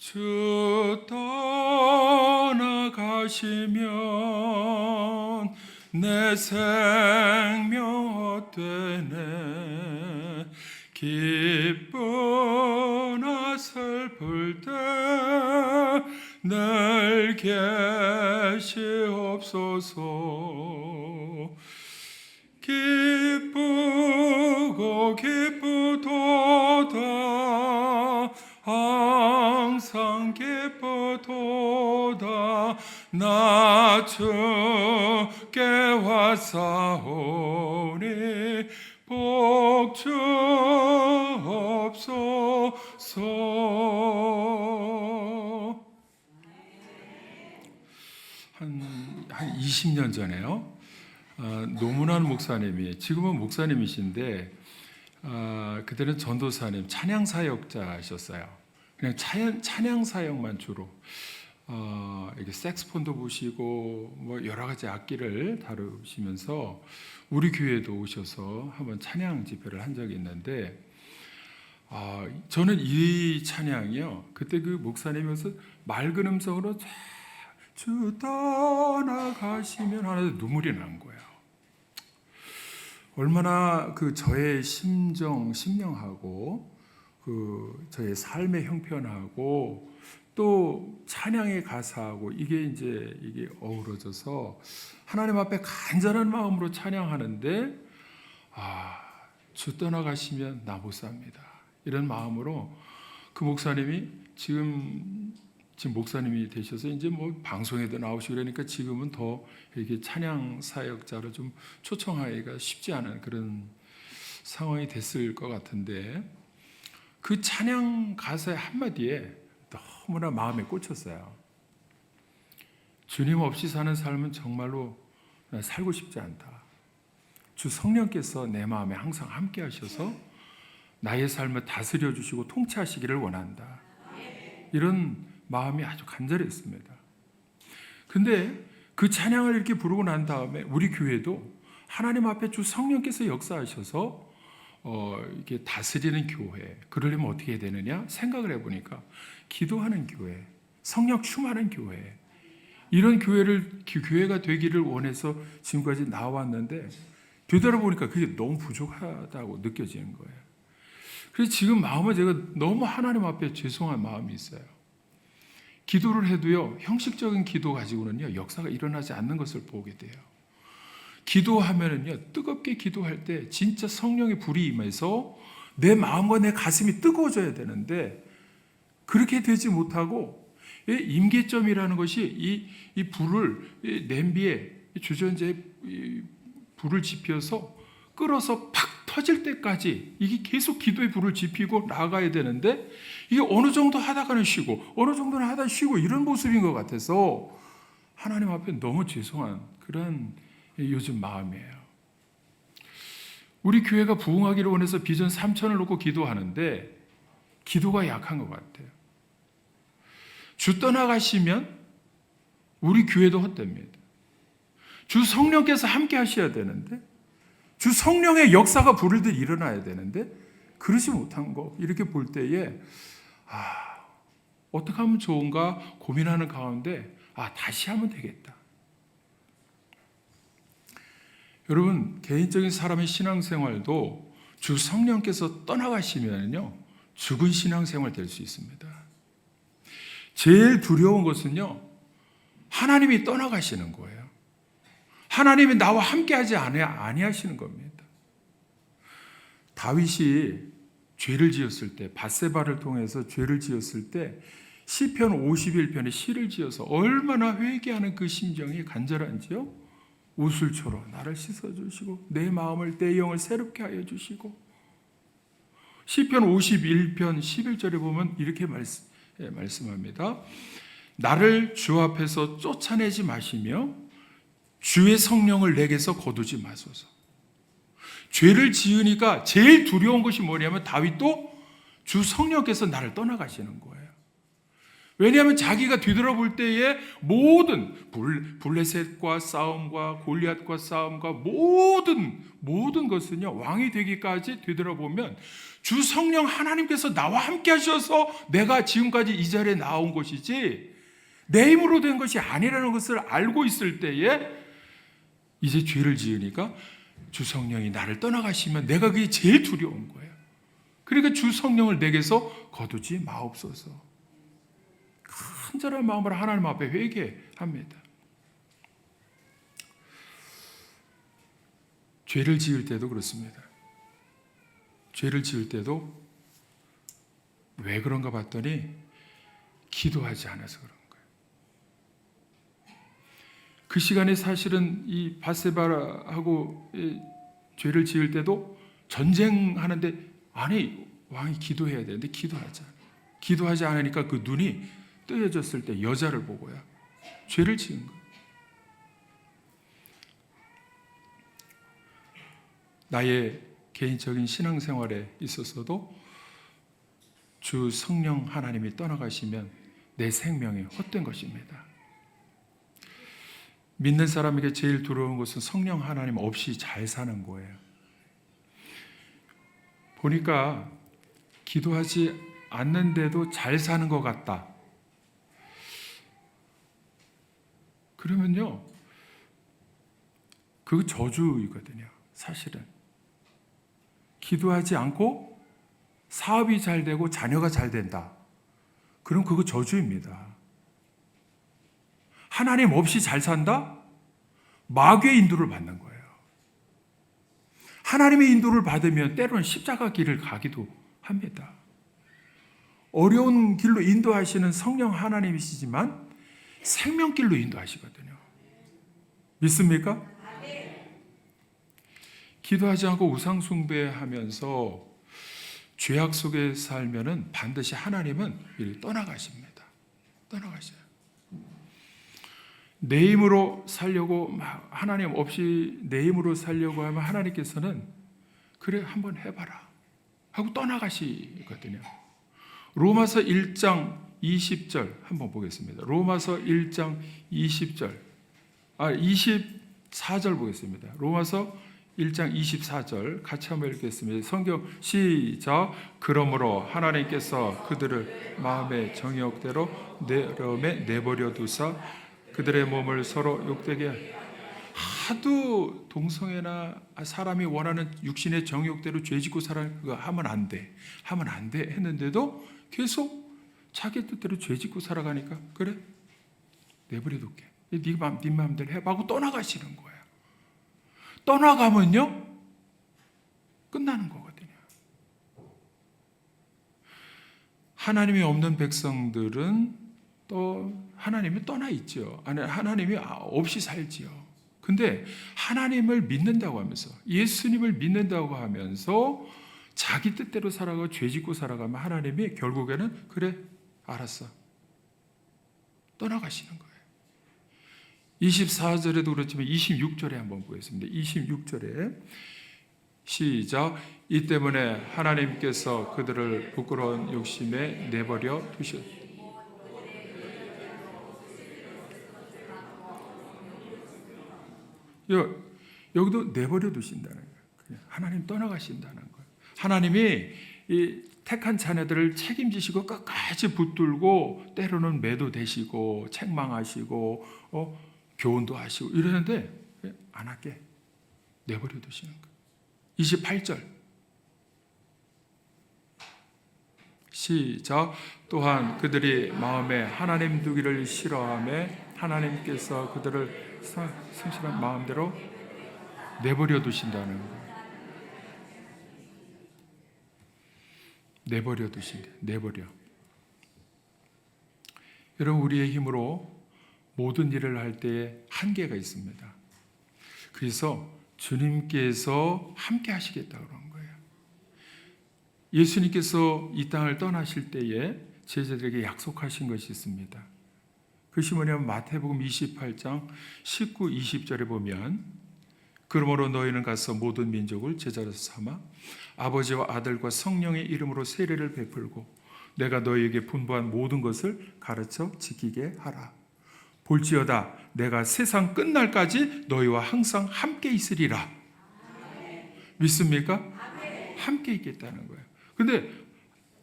주 떠나가시면 내 생명 헛되네. 기쁘나 슬플 때 늘 계시옵소서. 기쁘고 기쁘도다 항상 기쁘도다 나 주께 왔사오니 복 주옵소서. 한 20년 전에요. 노문환 목사님이, 지금은 목사님이신데 그때는 전도사님, 찬양사역자셨어요. 그냥 찬양사역만 주로 이렇게 색스폰도 부시고 뭐 여러 가지 악기를 다루시면서 우리 교회에도 오셔서 한번 찬양 집회를 한 적이 있는데 저는 이 찬양이요, 그때 그 목사님께서 맑은 음성으로 주 떠나가시면 하는데 눈물이 난 거예요. 얼마나 그 저의 심령하고 그 저의 삶의 형편하고 또 찬양의 가사하고 이게 어우러져서 하나님 앞에 간절한 마음으로 찬양하는데 주 떠나가시면 나 못 삽니다. 이런 마음으로 그 목사님이 지금 목사님이 되셔서 이제 뭐 방송에도 나오시고 그러니까 지금은 더 이렇게 찬양 사역자로 좀 초청하기가 쉽지 않은 그런 상황이 됐을 것 같은데, 그 찬양 가사의 한마디에 너무나 마음에 꽂혔어요. 주님 없이 사는 삶은 정말로 살고 싶지 않다. 주 성령께서 내 마음에 항상 함께 하셔서 나의 삶을 다스려 주시고 통치하시기를 원한다. 이런 마음이 아주 간절했습니다. 근데 그 찬양을 이렇게 부르고 난 다음에 우리 교회도 하나님 앞에 주 성령께서 역사하셔서 이렇게 다스리는 교회, 그러려면 어떻게 해야 되느냐 생각을 해보니까 기도하는 교회, 성령 충만한 교회, 이런 교회가 되기를 원해서 지금까지 나왔는데 되돌아보니까 그게 너무 부족하다고 느껴지는 거예요. 그래서 지금 마음은 제가 너무 하나님 앞에 죄송한 마음이 있어요. 기도를 해도요, 형식적인 기도 가지고는요, 역사가 일어나지 않는 것을 보게 돼요. 기도하면은요, 뜨겁게 기도할 때 진짜 성령의 불이 임해서 내 마음과 내 가슴이 뜨거워져야 되는데 그렇게 되지 못하고 임계점이라는 것이 이 불을 냄비에 주전자에 불을 지펴서 끓어서 팍 터질 때까지 이게 계속 기도의 불을 지피고 나아가야 되는데 이게 어느 정도 하다가는 쉬고 어느 정도는 하다 쉬고 이런 모습인 것 같아서 하나님 앞에 너무 죄송한 그런 요즘 마음이에요. 우리 교회가 부흥하기를 원해서 비전 3,000을 놓고 기도하는데 기도가 약한 것 같아요. 주 떠나가시면 우리 교회도 헛됩니다. 주 성령께서 함께 하셔야 되는데 주 성령의 역사가 부르듯 일어나야 되는데 그러지 못한 거 이렇게 볼 때에 어떻게 하면 좋은가 고민하는 가운데 다시 하면 되겠다. 여러분, 개인적인 사람의 신앙생활도 주 성령께서 떠나가시면요 죽은 신앙생활 될 수 있습니다. 제일 두려운 것은요 하나님이 떠나가시는 거예요. 하나님이 나와 함께하지 아니하시는 겁니다. 다윗이 죄를 지었을 때, 밧세바를 통해서 죄를 지었을 때 시편 51편에 시를 지어서 얼마나 회개하는 그 심정이 간절한지요. 우슬초로 나를 씻어주시고 내 마음을 내 영을 새롭게 하여 주시고, 시편 51편 11절에 보면 이렇게 말씀합니다. 나를 주 앞에서 쫓아내지 마시며 주의 성령을 내게서 거두지 마소서. 죄를 지으니까 제일 두려운 것이 뭐냐면 다윗도 주 성령께서 나를 떠나가시는 거예요. 왜냐하면 자기가 뒤돌아볼 때에 모든 블레셋과 싸움과 골리앗과 싸움과 모든 것은요 왕이 되기까지 뒤돌아보면 주 성령 하나님께서 나와 함께 하셔서 내가 지금까지 이 자리에 나온 것이지 내 힘으로 된 것이 아니라는 것을 알고 있을 때에 이제 죄를 지으니까 주 성령이 나를 떠나가시면 내가 그게 제일 두려운 거예요. 그러니까 주 성령을 내게서 거두지 마옵소서. 간절한 마음으로 하나님 앞에 회개합니다. 죄를 지을 때도 그렇습니다. 죄를 지을 때도 왜 그런가 봤더니 기도하지 않아서 그런 거예요. 그 시간에 사실은 이 밧세바하고 죄를 지을 때도 전쟁하는데 아니 왕이 기도해야 되는데 기도하지 않으니까 그 눈이 뜨여졌을 때 여자를 보고요. 죄를 지은 거예요. 나의 개인적인 신앙생활에 있어서도 주 성령 하나님이 떠나가시면 내 생명이 헛된 것입니다. 믿는 사람에게 제일 두려운 것은 성령 하나님 없이 잘 사는 거예요. 보니까 기도하지 않는데도 잘 사는 것 같다. 그러면요, 그거 저주이거든요. 사실은 기도하지 않고 사업이 잘 되고 자녀가 잘 된다. 그럼 그거 저주입니다. 하나님 없이 잘 산다? 마귀의 인도를 받는 거예요. 하나님의 인도를 받으면 때로는 십자가 길을 가기도 합니다. 어려운 길로 인도하시는 성령 하나님이시지만 생명길로 인도하시거든요. 믿습니까? 기도하지 않고 우상 숭배하면서 죄악 속에 살면은 반드시 하나님은 이를 떠나가십니다. 떠나가셔요. 내 힘으로 살려고 하나님 없이 내 힘으로 살려고 하면 하나님께서는 그래 한번 해봐라 하고 떠나가시거든요. 로마서 1장 20절 한번 보겠습니다. 로마서 1장 20절 24절 보겠습니다. 로마서 1장 24절 같이 한번 읽겠습니다. 성경 시작. 그러므로 하나님께서 그들을 마음의 정욕대로 내버려 두사 그들의 몸을 서로 욕되게 하도 동성애나 사람이 원하는 육신의 정욕대로 죄짓고 살아가는 거 하면 안 돼 했는데도 계속 자기 뜻대로 죄짓고 살아가니까 그래 내버려 둘게 네 마음대로 해 하고 떠나가시는 거예요. 떠나가면요 끝나는 거거든요. 하나님이 없는 백성들은 또 하나님이 떠나 있죠. 하나님이 없이 살지요. 근데 하나님을 믿는다고 하면서 예수님을 믿는다고 하면서 자기 뜻대로 살아가고 죄짓고 살아가면 하나님이 결국에는 그래 알았어 떠나가시는 거예요. 24절에도 그렇지만 26절에 한번 보겠습니다. 26절에 시작. 이 때문에 하나님께서 그들을 부끄러운 욕심에 내버려 두셨다. 여기도 내버려 두신다는 거예요. 하나님 떠나가신다는 거예요. 하나님이 이 택한 자녀들을 책임지시고 끝까지 붙들고 때로는 매도되시고 책망하시고 교훈도 하시고 이러는데 안 할게 내버려 두시는 거예요. 28절 시작. 또한 그들이 마음에 하나님 두기를 싫어하며 하나님께서 그들을 성실한 마음대로 내버려 두신다는 거예요. 내버려 두신다. 내버려. 여러분 우리의 힘으로 모든 일을 할 때에 한계가 있습니다. 그래서 주님께서 함께 하시겠다 그런 거예요. 예수님께서 이 땅을 떠나실 때에 제자들에게 약속하신 것이 있습니다. 그것이 뭐냐면 마태복음 28장 19, 20절에 보면 그러므로 너희는 가서 모든 민족을 제자로 삼아 아버지와 아들과 성령의 이름으로 세례를 베풀고 내가 너희에게 분부한 모든 것을 가르쳐 지키게 하라. 볼지어다 내가 세상 끝날까지 너희와 항상 함께 있으리라. 믿습니까? 함께 있겠다는 거예요. 근데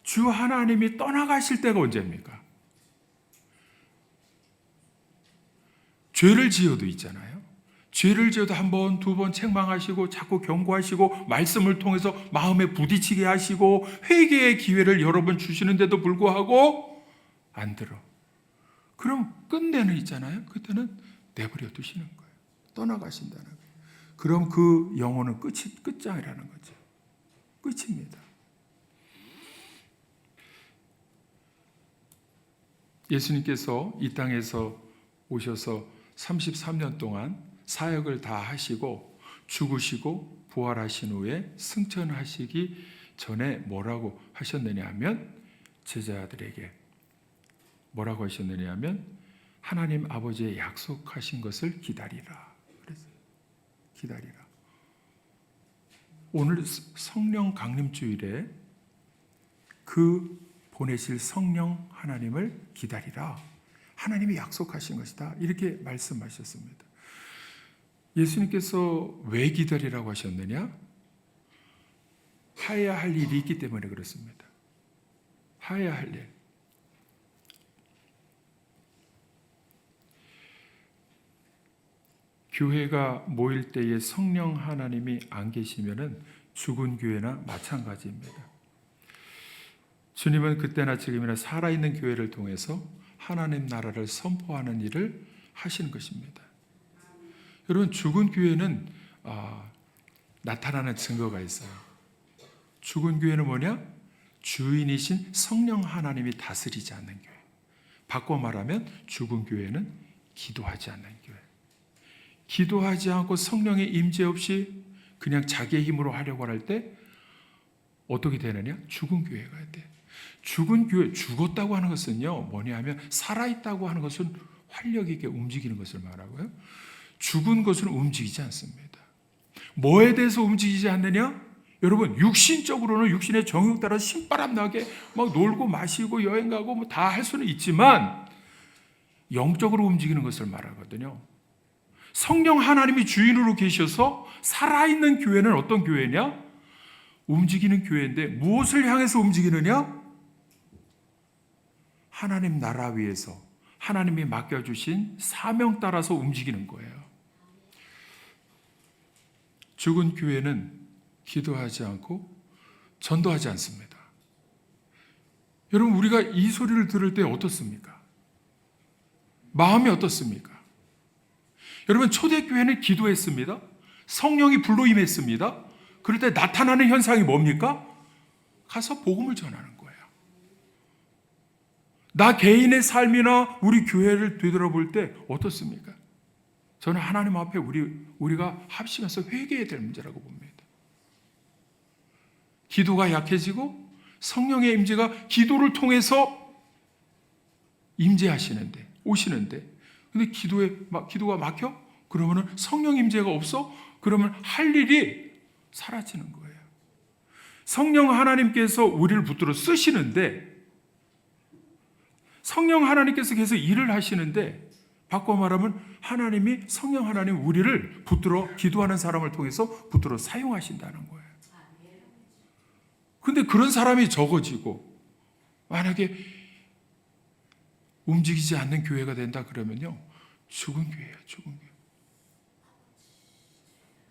주 하나님이 떠나가실 때가 언제입니까? 죄를 지어도 있잖아요. 죄를 지어도 한 번, 두 번 책망하시고 자꾸 경고하시고 말씀을 통해서 마음에 부딪히게 하시고 회개의 기회를 여러 번 주시는데도 불구하고 안 들어. 그럼 끝내는 있잖아요. 그때는 내버려 두시는 거예요. 떠나가신다는 거예요. 그럼 그 영혼은 끝장이라는 거죠. 끝입니다. 예수님께서 이 땅에서 오셔서 33년 동안 사역을 다 하시고 죽으시고 부활하신 후에 승천하시기 전에 뭐라고 하셨느냐 하면 제자들에게 뭐라고 하셨느냐 하면 하나님 아버지의 약속하신 것을 기다리라. 그랬어요. 기다리라. 오늘 성령 강림주일에 그 보내실 성령 하나님을 기다리라. 하나님이 약속하신 것이다. 이렇게 말씀하셨습니다. 예수님께서 왜 기다리라고 하셨느냐? 하여야 할 일이 있기 때문에 그렇습니다. 하여야 할 일. 교회가 모일 때에 성령 하나님이 안 계시면은 죽은 교회나 마찬가지입니다. 주님은 그때나 지금이나 살아있는 교회를 통해서 하나님 나라를 선포하는 일을 하시는 것입니다. 여러분, 죽은 교회는 나타나는 증거가 있어요. 죽은 교회는 뭐냐? 주인이신 성령 하나님이 다스리지 않는 교회. 바꿔 말하면 죽은 교회는 기도하지 않는 교회. 기도하지 않고 성령의 임재 없이 그냥 자기의 힘으로 하려고 할 때 어떻게 되느냐? 죽은 교회가 돼. 죽은 교회, 죽었다고 하는 것은요, 뭐냐 하면 살아있다고 하는 것은 활력 있게 움직이는 것을 말하고요. 죽은 것은 움직이지 않습니다. 뭐에 대해서 움직이지 않느냐? 여러분, 육신적으로는 육신의 정욕 따라 신바람 나게 막 놀고 마시고 여행 가고 뭐 다 할 수는 있지만 영적으로 움직이는 것을 말하거든요. 성령 하나님이 주인으로 계셔서 살아있는 교회는 어떤 교회냐? 움직이는 교회인데 무엇을 향해서 움직이느냐? 하나님 나라 위에서 하나님이 맡겨주신 사명 따라서 움직이는 거예요. 죽은 교회는 기도하지 않고 전도하지 않습니다. 여러분, 우리가 이 소리를 들을 때 어떻습니까? 마음이 어떻습니까? 여러분, 초대교회는 기도했습니다. 성령이 불로 임했습니다. 그럴 때 나타나는 현상이 뭡니까? 가서 복음을 전하는 거예요. 나 개인의 삶이나 우리 교회를 되돌아볼 때 어떻습니까? 저는 하나님 앞에 우리가 합심해서 회개해야 될 문제라고 봅니다. 기도가 약해지고 성령의 임재가 기도를 통해서 임재하시는데, 오시는데, 근데 기도가 막혀? 그러면은 성령 임재가 없어? 그러면 할 일이 사라지는 거예요. 성령 하나님께서 우리를 붙들어 쓰시는데, 성령 하나님께서 계속 일을 하시는데, 바꿔 말하면 하나님이, 성령 하나님 우리를 붙들어, 기도하는 사람을 통해서 붙들어 사용하신다는 거예요. 근데 그런 사람이 적어지고, 만약에 움직이지 않는 교회가 된다 그러면요, 죽은 교회예요. 죽은 교회.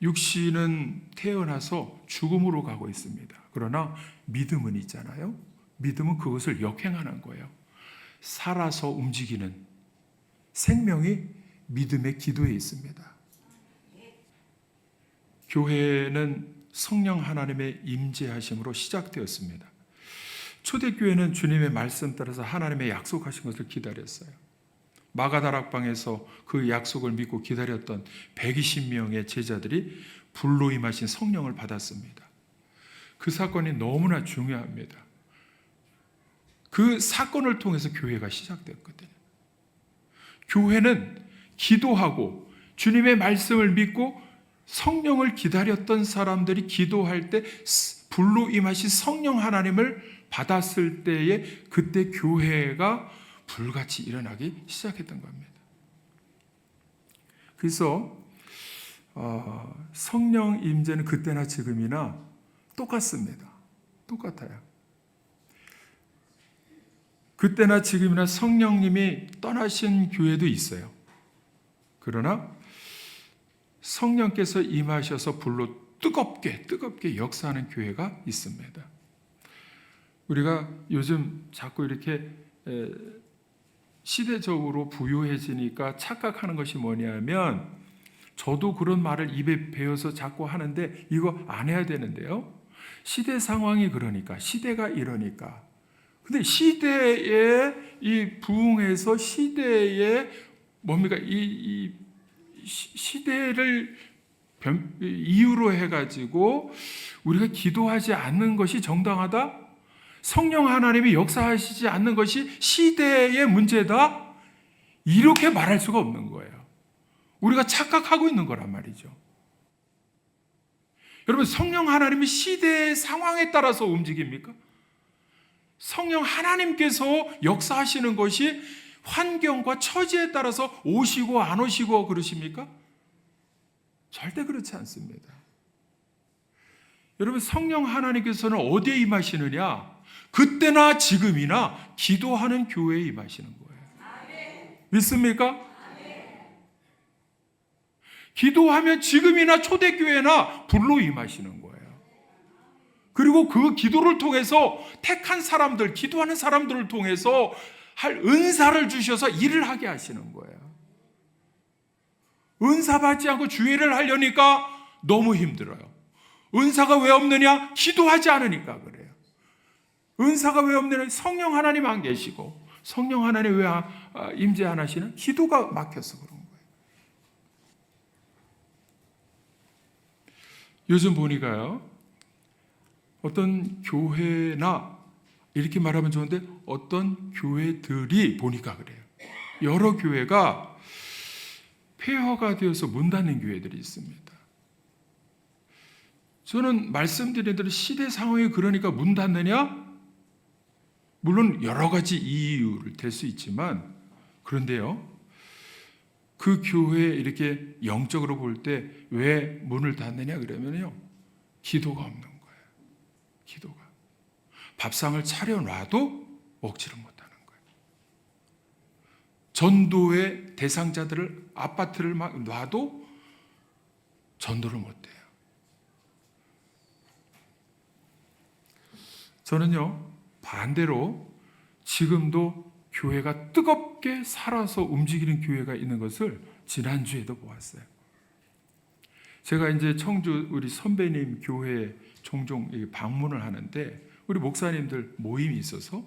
육신은 태어나서 죽음으로 가고 있습니다. 그러나 믿음은 있잖아요. 믿음은 그것을 역행하는 거예요. 살아서 움직이는 생명이 믿음의 기도에 있습니다. 교회는 성령 하나님의 임재하심으로 시작되었습니다. 초대교회는 주님의 말씀 따라서 하나님의 약속하신 것을 기다렸어요. 마가다락방에서 그 약속을 믿고 기다렸던 120명의 제자들이 불로 임하신 성령을 받았습니다. 그 사건이 너무나 중요합니다. 그 사건을 통해서 교회가 시작됐거든요. 교회는 기도하고 주님의 말씀을 믿고 성령을 기다렸던 사람들이 기도할 때 불로 임하신 성령 하나님을 받았을 때에 그때 교회가 불같이 일어나기 시작했던 겁니다. 그래서 성령 임재는 그때나 지금이나 똑같습니다. 똑같아요. 그때나 지금이나 성령님이 떠나신 교회도 있어요. 그러나 성령께서 임하셔서 불로 뜨겁게 역사하는 교회가 있습니다. 우리가 요즘 자꾸 이렇게 시대적으로 부유해지니까 착각하는 것이 뭐냐면, 저도 그런 말을 입에 배워서 자꾸 하는데 이거 안 해야 되는데요. 시대 상황이 그러니까, 시대가 이러니까. 근데 시대에 이 부흥해서 시대에 뭡니까? 이 시대를 이유로 해가지고 우리가 기도하지 않는 것이 정당하다? 성령 하나님이 역사하시지 않는 것이 시대의 문제다? 이렇게 말할 수가 없는 거예요. 우리가 착각하고 있는 거란 말이죠. 여러분, 성령 하나님이 시대의 상황에 따라서 움직입니까? 성령 하나님께서 역사하시는 것이 환경과 처지에 따라서 오시고 안 오시고 그러십니까? 절대 그렇지 않습니다. 여러분, 성령 하나님께서는 어디에 임하시느냐? 그때나 지금이나 기도하는 교회에 임하시는 거예요. 믿습니까? 기도하면 지금이나 초대교회나 불로 임하시는 거예요. 그리고 그 기도를 통해서 택한 사람들, 기도하는 사람들을 통해서 할 은사를 주셔서 일을 하게 하시는 거예요. 은사 받지 않고 주일을 하려니까 너무 힘들어요. 은사가 왜 없느냐? 기도하지 않으니까 그래요. 은사가 왜 없느냐? 성령 하나님 안 계시고, 성령 하나님 왜 임재 안 하시는? 기도가 막혀서 그런 거예요. 요즘 보니까요, 어떤 교회나, 이렇게 말하면 좋은데 어떤 교회들이 보니까 그래요. 여러 교회가 폐허가 되어서 문 닫는 교회들이 있습니다. 저는 말씀드린 대로 시대 상황이 그러니까 문 닫느냐? 물론 여러 가지 이유를 댈 수 있지만, 그런데요, 그 교회에 이렇게 영적으로 볼 때 왜 문을 닫느냐 그러면요, 기도가 없는 거예요. 기도가. 밥상을 차려놔도 먹지를 못하는 거예요. 전도의 대상자들을 아파트를 막 놔도 전도를 못해요. 저는요, 반대로 지금도 교회가 뜨겁게 살아서 움직이는 교회가 있는 것을 지난주에도 보았어요. 제가 이제 청주 우리 선배님 교회에 종종 방문을 하는데, 우리 목사님들 모임이 있어서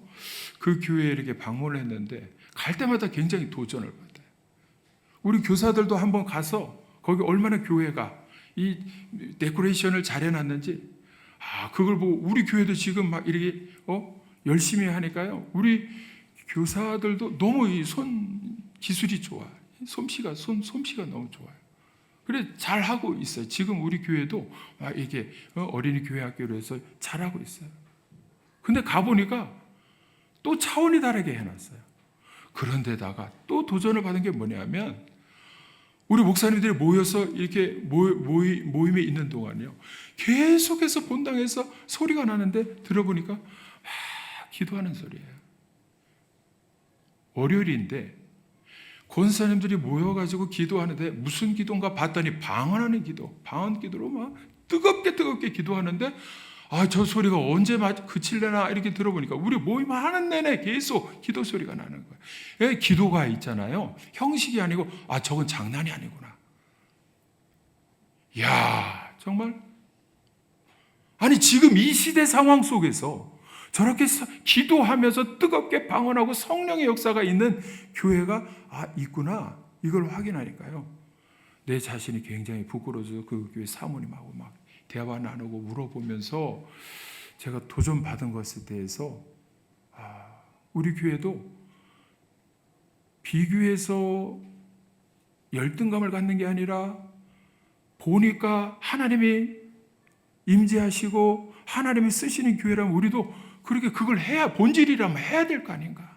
그 교회에 이렇게 방문을 했는데 갈 때마다 굉장히 도전을 받아요. 우리 교사들도 한번 가서 거기 얼마나 교회가 이 데코레이션을 잘 해놨는지, 그걸 보고 우리 교회도 지금 막 이렇게 열심히 하니까요, 우리 교사들도 너무 이 손 기술이 좋아. 솜씨가 너무 좋아요. 그래 잘 하고 있어요. 지금 우리 교회도 이게 어린이 교회 학교로 해서 잘하고 있어요. 근데 가보니까 또 차원이 다르게 해놨어요. 그런데다가 또 도전을 받은 게 뭐냐면, 우리 목사님들이 모여서 이렇게 모임에 있는 동안요, 계속해서 본당에서 소리가 나는데 들어보니까 기도하는 소리예요. 월요일인데 권사님들이 모여가지고 기도하는데 무슨 기도인가 봤더니 방언하는 기도, 방언 기도로 막 뜨겁게 기도하는데, 저 소리가 언제 그칠래나 이렇게 들어보니까 우리 모임 하는 내내 계속 기도 소리가 나는 거예요. 기도가 있잖아요, 형식이 아니고 저건 장난이 아니구나. 이야, 정말, 아니 지금 이 시대 상황 속에서 저렇게 기도하면서 뜨겁게 방언하고 성령의 역사가 있는 교회가 있구나, 이걸 확인하니까요, 내 자신이 굉장히 부끄러워서 그 교회 사모님하고 막 대화 나누고 물어보면서 제가 도전받은 것에 대해서 우리 교회도 비교해서 열등감을 갖는 게 아니라 보니까 하나님이 임재하시고 하나님이 쓰시는 교회라면 우리도 그렇게 그걸 해야, 본질이라면 해야 될 거 아닌가.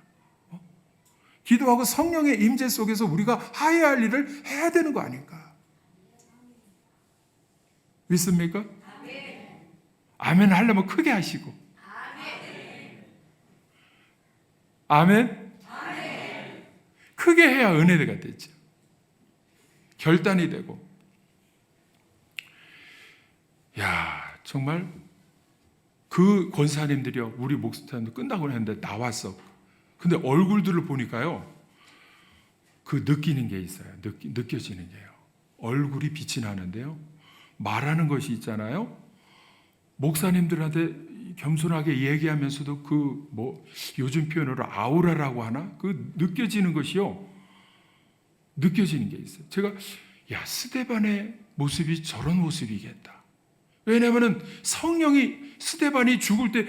기도하고 성령의 임재 속에서 우리가 하여야 할 일을 해야 되는 거 아닌가. 믿습니까? 아멘 하려면 크게 하시고. 아멘? 크게 해야 은혜가 되죠. 결단이 되고. 야, 정말 그 권사님들이요, 우리 목사님도 끝나고 했는데 나왔어. 근데 얼굴들을 보니까요, 그 느끼는 게 있어요. 느껴지는 게요. 얼굴이 빛이 나는데요. 말하는 것이 있잖아요. 목사님들한테 겸손하게 얘기하면서도 요즘 표현으로 아우라라고 하나? 그 느껴지는 것이요. 느껴지는 게 있어요. 제가 스데반의 모습이 저런 모습이겠다. 왜냐하면 성령이 스데반이 죽을 때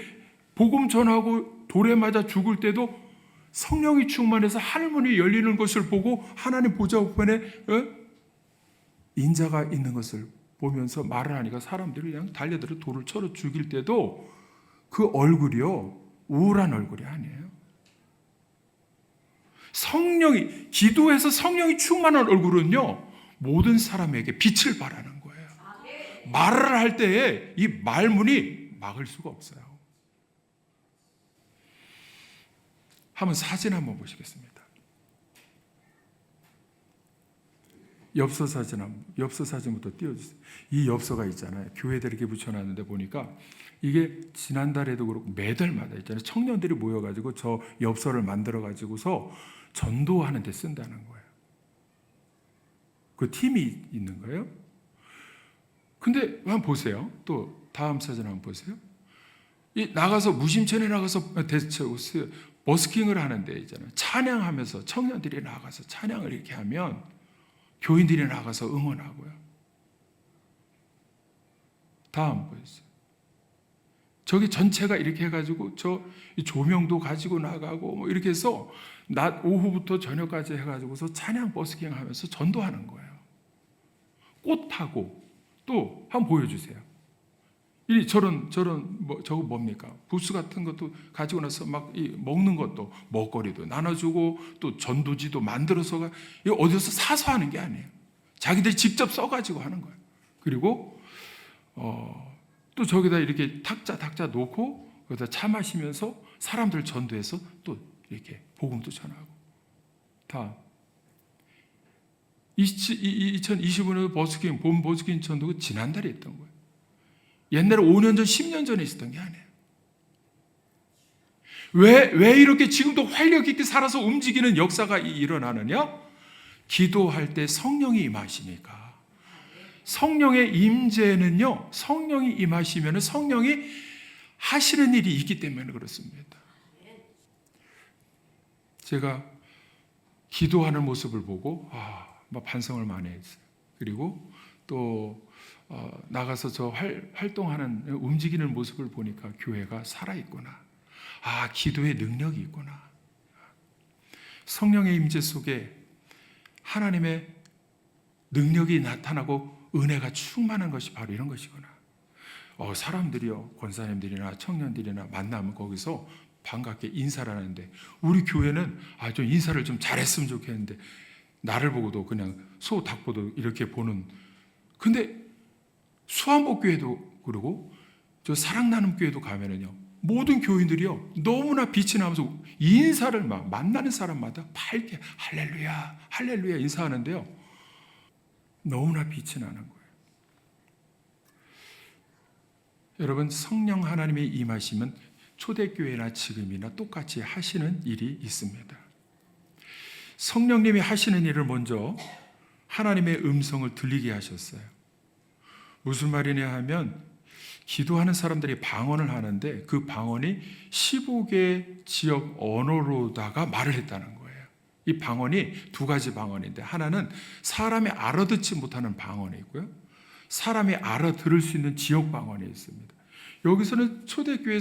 복음 전하고 돌에 맞아 죽을 때도 성령이 충만해서 하늘문이 열리는 것을 보고 하나님 보좌 우편에 인자가 있는 것을 보면서 말을 하니까 사람들이 그냥 달려들어 돌을 쳐서 죽일 때도 그 얼굴이요, 우울한 얼굴이 아니에요. 성령이, 기도해서 성령이 충만한 얼굴은요, 모든 사람에게 빛을 발하는 거예요. 말을 할 때에 이 말문이 막을 수가 없어요. 한번 사진 한번 보시겠습니다. 엽서 사진부터 띄워주세요. 이 엽서가 있잖아요. 교회들 이렇게 붙여놨는데 보니까 이게 지난달에도 그렇고 매달마다 있잖아요. 청년들이 모여가지고 저 엽서를 만들어가지고서 전도하는 데 쓴다는 거예요. 그 팀이 있는 거예요. 근데 한번 보세요. 또 다음 사진 한번 보세요. 나가서 무심천에 나가서 버스킹을 하는 데 있잖아요. 찬양하면서 청년들이 나가서 찬양을 이렇게 하면 교인들이 나가서 응원하고요. 다음 보세요. 저기 전체가 이렇게 해가지고 저 조명도 가지고 나가고 뭐 이렇게 해서 낮 오후부터 저녁까지 해가지고서 찬양 버스킹 하면서 전도하는 거예요. 꽃 타고 또 한번 보여주세요. 저거 뭡니까? 부스 같은 것도 가지고 나서 막 먹는 것도 먹거리도 나눠주고 또 전도지도 만들어서 어디서 사서 하는 게 아니에요. 자기들이 직접 써가지고 하는 거예요. 그리고 또 저기다 이렇게 탁자 놓고 거기다 차 마시면서 사람들 전도해서 또 이렇게 복음도 전하고. 다음 2025년 봄 버스킹 전도가 지난달에 했던 거예요. 옛날에 5년 전, 10년 전에 있었던 게 아니에요. 왜 이렇게 지금도 활력 있게 살아서 움직이는 역사가 일어나느냐? 기도할 때 성령이 임하시니까. 성령의 임재는요, 성령이 임하시면 성령이 하시는 일이 있기 때문에 그렇습니다. 제가 기도하는 모습을 보고 막 반성을 많이 했어요. 그리고 또 나가서 저 활동하는 움직이는 모습을 보니까 교회가 살아있구나. 기도의 능력이 있구나. 성령의 임재 속에 하나님의 능력이 나타나고 은혜가 충만한 것이 바로 이런 것이구나. 사람들이요, 권사님들이나 청년들이나 만나면 거기서 반갑게 인사를 하는데 우리 교회는 좀 인사를 좀 잘했으면 좋겠는데 나를 보고도 그냥 소 닭보도 이렇게 보는. 근데 수안복교회도 그러고 저 사랑나눔교회도 가면은요, 모든 교인들이요 너무나 빛이 나면서 인사를 만나는 사람마다 밝게 할렐루야 할렐루야 인사하는데요, 너무나 빛이 나는 거예요. 여러분, 성령 하나님이 임하시면 초대교회나 지금이나 똑같이 하시는 일이 있습니다. 성령님이 하시는 일을 먼저 하나님의 음성을 들리게 하셨어요. 무슨 말이냐 하면 기도하는 사람들이 방언을 하는데 그 방언이 15개 지역 언어로다가 말을 했다는 거예요. 이 방언이 두 가지 방언인데 하나는 사람이 알아듣지 못하는 방언이 있고요, 사람이 알아들을 수 있는 지역 방언이 있습니다. 여기서는 초대교회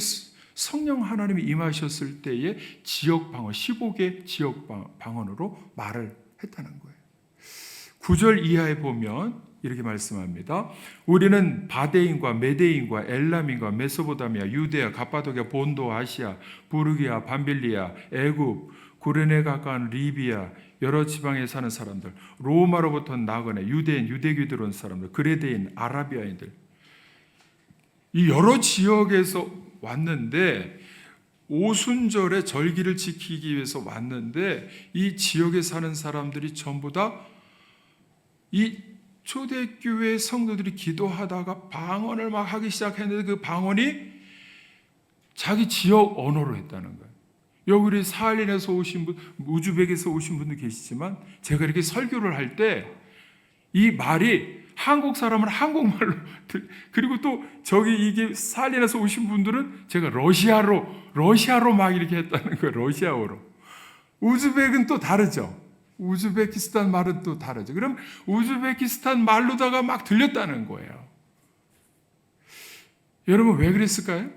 성령 하나님이 임하셨을 때의 지역 방언, 15개 지역 방언으로 말을 했다는 거예요. 9절 이하에 보면 이렇게 말씀합니다. 우리는 바데인과 메데인과 엘람인과 메소포타미아, 유데아, 갑바도기아, 본도, 아시아, 부르기아, 밤빌리아, 애굽, 구레네 가까운 리비아, 여러 지방에 사는 사람들, 로마로부터 나거네, 유대인, 유대교들 온 사람들, 그레데인, 아라비아인들, 이 여러 지역에서 왔는데 오순절에 절기를 지키기 위해서 왔는데 이 지역에 사는 사람들이 전부 다 이 초대교회 성도들이 기도하다가 방언을 막 하기 시작했는데 그 방언이 자기 지역 언어로 했다는 거예요. 여기 우리 사할린에서 오신 분, 우즈벡에서 오신 분도 계시지만 제가 이렇게 설교를 할 때 이 말이 한국 사람은 한국말로, 그리고 또 저기 이게 사할린에서 오신 분들은 제가 러시아로 막 이렇게 했다는 거예요. 러시아어로. 우즈벡은 또 다르죠. 우즈베키스탄 말은 또 다르죠. 그럼 우즈베키스탄 말로다가 막 들렸다는 거예요. 여러분 왜 그랬을까요?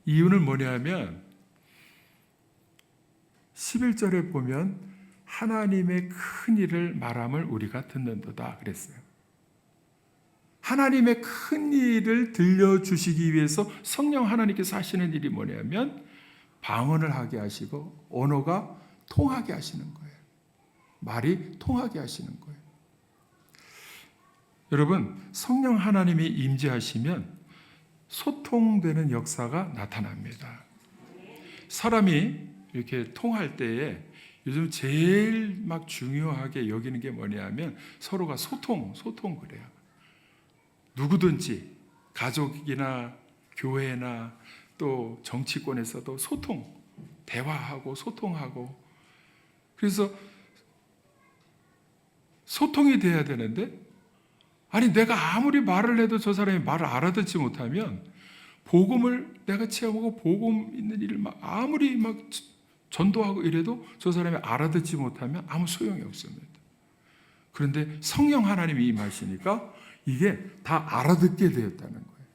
이유는 뭐냐면 11절에 보면 하나님의 큰 일을 말함을 우리가 듣는도다 그랬어요. 하나님의 큰 일을 들려주시기 위해서 성령 하나님께서 하시는 일이 뭐냐면 방언을 하게 하시고 언어가 통하게 하시는 거예요. 말이 통하게 하시는 거예요. 여러분, 성령 하나님이 임재하시면 소통되는 역사가 나타납니다. 사람이 이렇게 통할 때에 요즘 제일 막 중요하게 여기는 게 뭐냐면 서로가 소통 그래요. 누구든지 가족이나 교회나 또 정치권에서도 대화하고 소통하고, 그래서 소통이 돼야 되는데 아니 내가 아무리 말을 해도 저 사람이 말을 알아듣지 못하면 복음을 내가 체험하고 복음 있는 일을 아무리 막 전도하고 이래도 저 사람이 알아듣지 못하면 아무 소용이 없습니다. 그런데 성령 하나님이 임하시니까 이게 다 알아듣게 되었다는 거예요.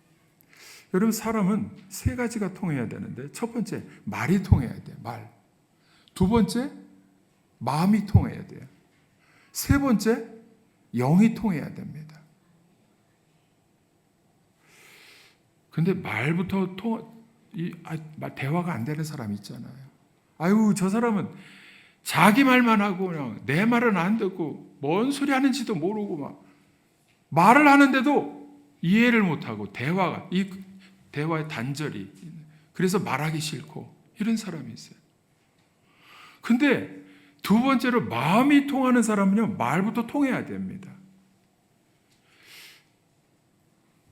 여러분 사람은 세 가지가 통해야 되는데 첫 번째 말이 통해야 돼요. 말. 두 번째 마음이 통해야 돼요. 세 번째 영이 통해야 됩니다. 근데 말부터 대화가 안 되는 사람 있잖아요. 아유 저 사람은 자기 말만 하고 그냥 내 말은 안 듣고 뭔 소리 하는지도 모르고 막 말을 하는데도 이해를 못하고 이 대화의 단절이, 그래서 말하기 싫고 이런 사람이 있어요. 근데 두 번째로 마음이 통하는 사람은요, 말부터 통해야 됩니다.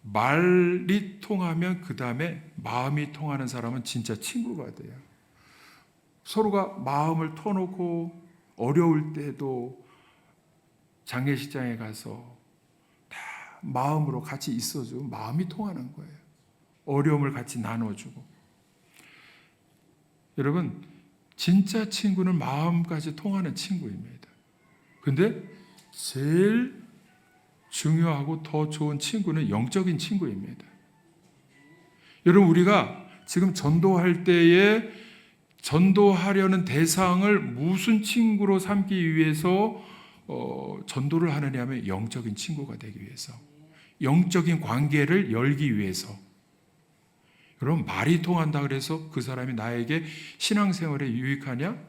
말이 통하면 그 다음에 마음이 통하는 사람은 진짜 친구가 돼요. 서로가 마음을 터놓고 어려울 때도 장례식장에 가서 다 마음으로 같이 있어주고 마음이 통하는 거예요. 어려움을 같이 나눠주고. 여러분 진짜 친구는 마음까지 통하는 친구입니다. 근데 제일 중요하고 더 좋은 친구는 영적인 친구입니다. 여러분 우리가 지금 전도할 때에 전도하려는 대상을 무슨 친구로 삼기 위해서 전도를 하느냐 하면 영적인 친구가 되기 위해서, 영적인 관계를 열기 위해서. 여러분 말이 통한다 그래서 그 사람이 나에게 신앙생활에 유익하냐?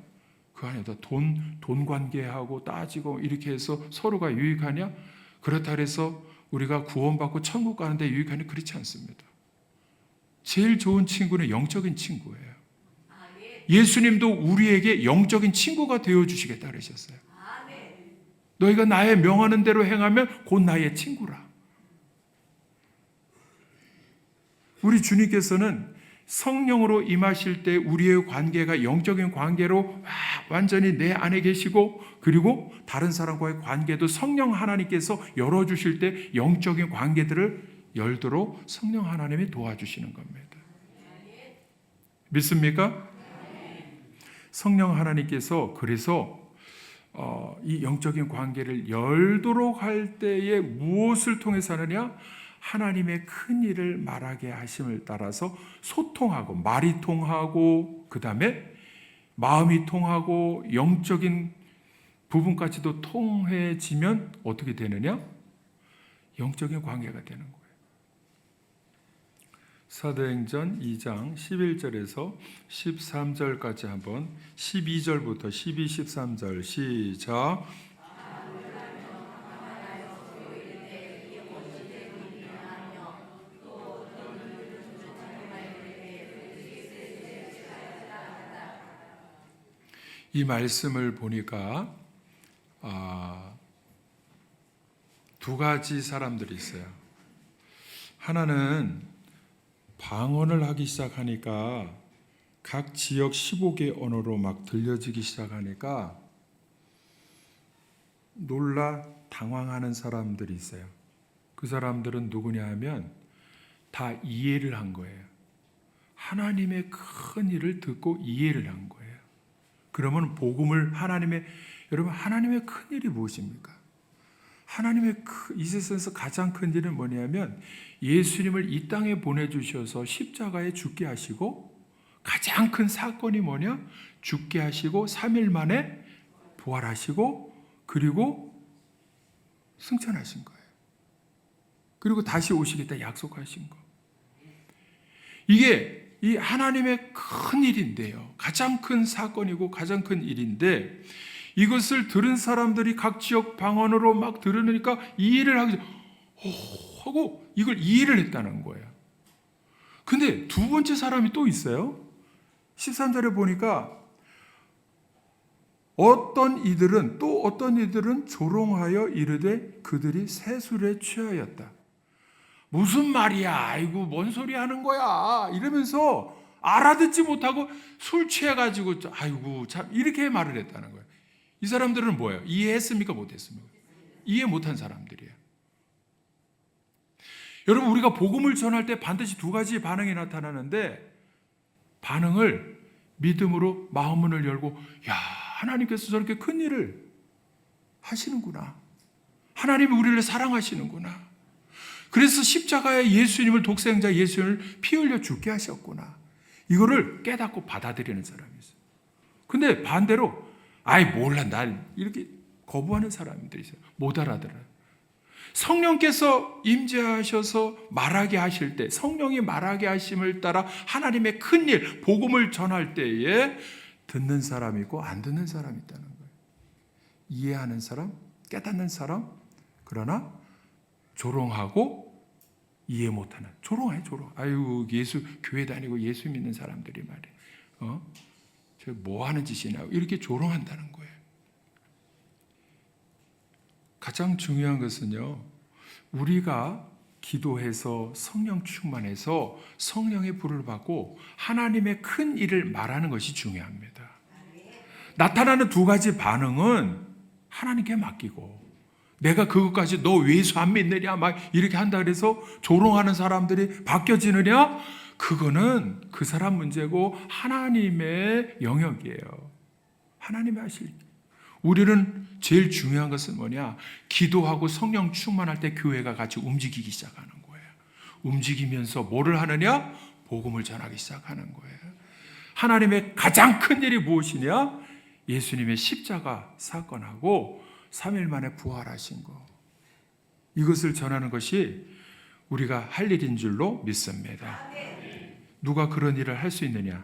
그 안에다 돈 관계하고 따지고 이렇게 해서 서로가 유익하냐? 그렇다 해서 우리가 구원받고 천국 가는데 유익하냐? 그렇지 않습니다. 제일 좋은 친구는 영적인 친구예요. 예수님도 우리에게 영적인 친구가 되어주시겠다 그러셨어요. 너희가 나의 명하는 대로 행하면 곧 나의 친구라. 우리 주님께서는 성령으로 임하실 때 우리의 관계가 영적인 관계로 완전히 내 안에 계시고, 그리고 다른 사람과의 관계도 성령 하나님께서 열어주실 때 영적인 관계들을 열도록 성령 하나님이 도와주시는 겁니다. 믿습니까? 성령 하나님께서 그래서 이 영적인 관계를 열도록 할 때에 무엇을 통해서 하느냐? 하나님의 큰 일을 말하게 하심을 따라서 소통하고 말이 통하고 그 다음에 마음이 통하고 영적인 부분까지도 통해지면 어떻게 되느냐? 영적인 관계가 되는 거예요. 사도행전 2장 11절에서 13절까지 한번 12절부터 12, 13절 시작. 이 말씀을 보니까 두 가지 사람들이 있어요. 하나는 방언을 하기 시작하니까 각 지역 15개 언어로 막 들려지기 시작하니까 놀라 당황하는 사람들이 있어요. 그 사람들은 누구냐 하면 다 이해를 한 거예요. 하나님의 큰 일을 듣고 이해를 한 거예요. 그러면 복음을 여러분 하나님의 큰 일이 무엇입니까? 이 세상에서 가장 큰 일은 뭐냐면 예수님을 이 땅에 보내주셔서 십자가에 죽게 하시고, 가장 큰 사건이 뭐냐? 죽게 하시고 3일 만에 부활하시고 그리고 승천하신 거예요. 그리고 다시 오시겠다 약속하신 거. 이게 이 하나님의 큰 일인데요. 가장 큰 사건이고 가장 큰 일인데, 이것을 들은 사람들이 각 지역 방언으로 막 들으니까 이해를 하고 이걸 이해를 했다는 거예요. 근데 두 번째 사람이 또 있어요. 13절에 보니까 어떤 이들은 조롱하여 이르되 그들이 새술에 취하였다. 무슨 말이야? 아이고 뭔 소리 하는 거야? 이러면서 알아듣지 못하고 술 취해가지고 아이고 참 이렇게 말을 했다는 거예요. 이 사람들은 뭐예요? 이해했습니까? 못했습니까? 이해 못한 사람들이에요. 여러분, 우리가 복음을 전할 때 반드시 두 가지 반응이 나타나는데, 반응을 믿음으로 마음문을 열고, 야, 하나님께서 저렇게 큰 일을 하시는구나. 하나님이 우리를 사랑하시는구나. 그래서 십자가에 예수님을, 독생자 예수님을 피 흘려 죽게 하셨구나. 이거를 깨닫고 받아들이는 사람이 있어요. 근데 반대로 아이 몰라 난 이렇게 거부하는 사람들이 있어요. 못 알아들어요. 성령께서 임재하셔서 말하게 하실 때, 성령이 말하게 하심을 따라 하나님의 큰 일, 복음을 전할 때에 듣는 사람이 있고 안 듣는 사람이 있다는 거예요. 이해하는 사람, 깨닫는 사람, 그러나 조롱하고 이해 못하는, 조롱해. 아유, 교회 다니고 예수 믿는 사람들이 말이에요. 저 뭐 하는 짓이냐, 이렇게 조롱한다는 거예요. 가장 중요한 것은요, 우리가 기도해서 성령 충만해서 성령의 불을 받고 하나님의 큰 일을 말하는 것이 중요합니다. 나타나는 두 가지 반응은 하나님께 맡기고, 내가 그것까지 너 왜 예수 안 믿느냐 막 이렇게 한다 그래서 조롱하는 사람들이 바뀌어지느냐, 그거는 그 사람 문제고 하나님의 영역이에요. 하나님이 하실. 우리는 제일 중요한 것은 뭐냐? 기도하고 성령 충만할 때 교회가 같이 움직이기 시작하는 거예요. 움직이면서 뭐를 하느냐? 복음을 전하기 시작하는 거예요. 하나님의 가장 큰 일이 무엇이냐? 예수님의 십자가 사건하고 3일 만에 부활하신 거. 이것을 전하는 것이 우리가 할 일인 줄로 믿습니다. 누가 그런 일을 할 수 있느냐?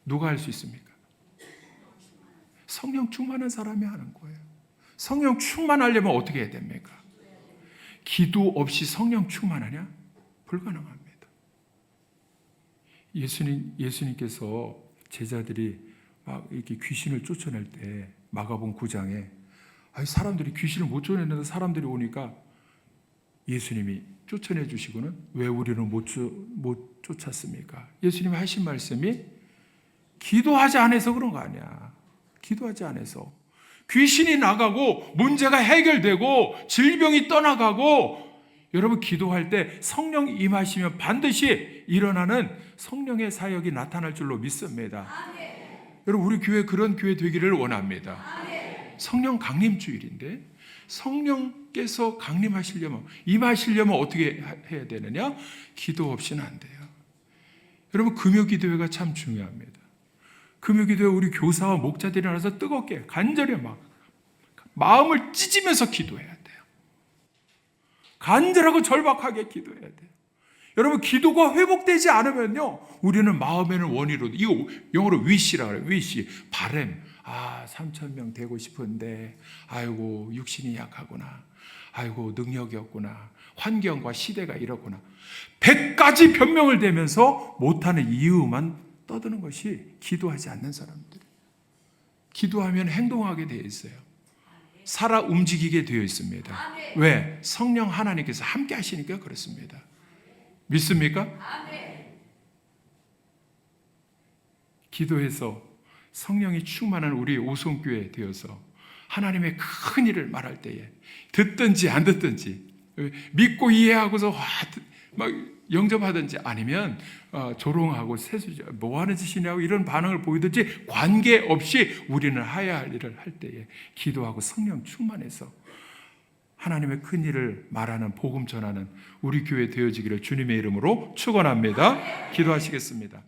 누가 할 수 있습니까? 성령 충만한 사람이 하는 거예요. 성령 충만하려면 어떻게 해야 됩니까? 기도 없이 성령 충만하냐? 불가능합니다. 예수님께서 제자들이 막 이렇게 귀신을 쫓아낼 때 마가복음 9장에 사람들이 귀신을 못 쫓아내는데 사람들이 오니까 예수님이 쫓아내 주시고는 왜 우리는 못 쫓았습니까? 예수님이 하신 말씀이 기도하지 않아서 그런 거 아니야. 기도하지 않아서. 귀신이 나가고 문제가 해결되고 질병이 떠나가고, 여러분 기도할 때 성령 임하시면 반드시 일어나는 성령의 사역이 나타날 줄로 믿습니다. 여러분 우리 교회 그런 교회 되기를 원합니다. 성령 강림주일인데 성령께서 강림하시려면, 임하시려면 어떻게 해야 되느냐? 기도 없이는 안 돼요. 여러분 금요기도회가 참 중요합니다. 금요기도회 우리 교사와 목자들이 나와서 뜨겁게 간절히 막 마음을 찢으면서 기도해야 돼요. 간절하고 절박하게 기도해야 돼요. 여러분 기도가 회복되지 않으면요, 우리는 마음에는 원이로, 이거 영어로 wish라고 그래요. wish, 바람. 3,000명 되고 싶은데 아이고 육신이 약하구나, 아이고 능력이 없구나, 환경과 시대가 이렇구나, 100가지 변명을 대면서 못하는 이유만 떠드는 것이 기도하지 않는 사람들. 기도하면 행동하게 되어 있어요. 살아 움직이게 되어 있습니다. 왜? 성령 하나님께서 함께 하시니까 그렇습니다. 믿습니까? 기도해서 성령이 충만한 우리 오송교회 되어서 하나님의 큰 일을 말할 때에 듣든지 안 듣든지 믿고 이해하고서 막 영접하든지 아니면 조롱하고 세수죠. 뭐 하는 짓이냐고 이런 반응을 보이든지 관계없이 우리는 해야 할 일을 할 때에 기도하고 성령 충만해서 하나님의 큰 일을 말하는 복음 전하는 우리 교회 되어지기를 주님의 이름으로 축원합니다. 기도하시겠습니다.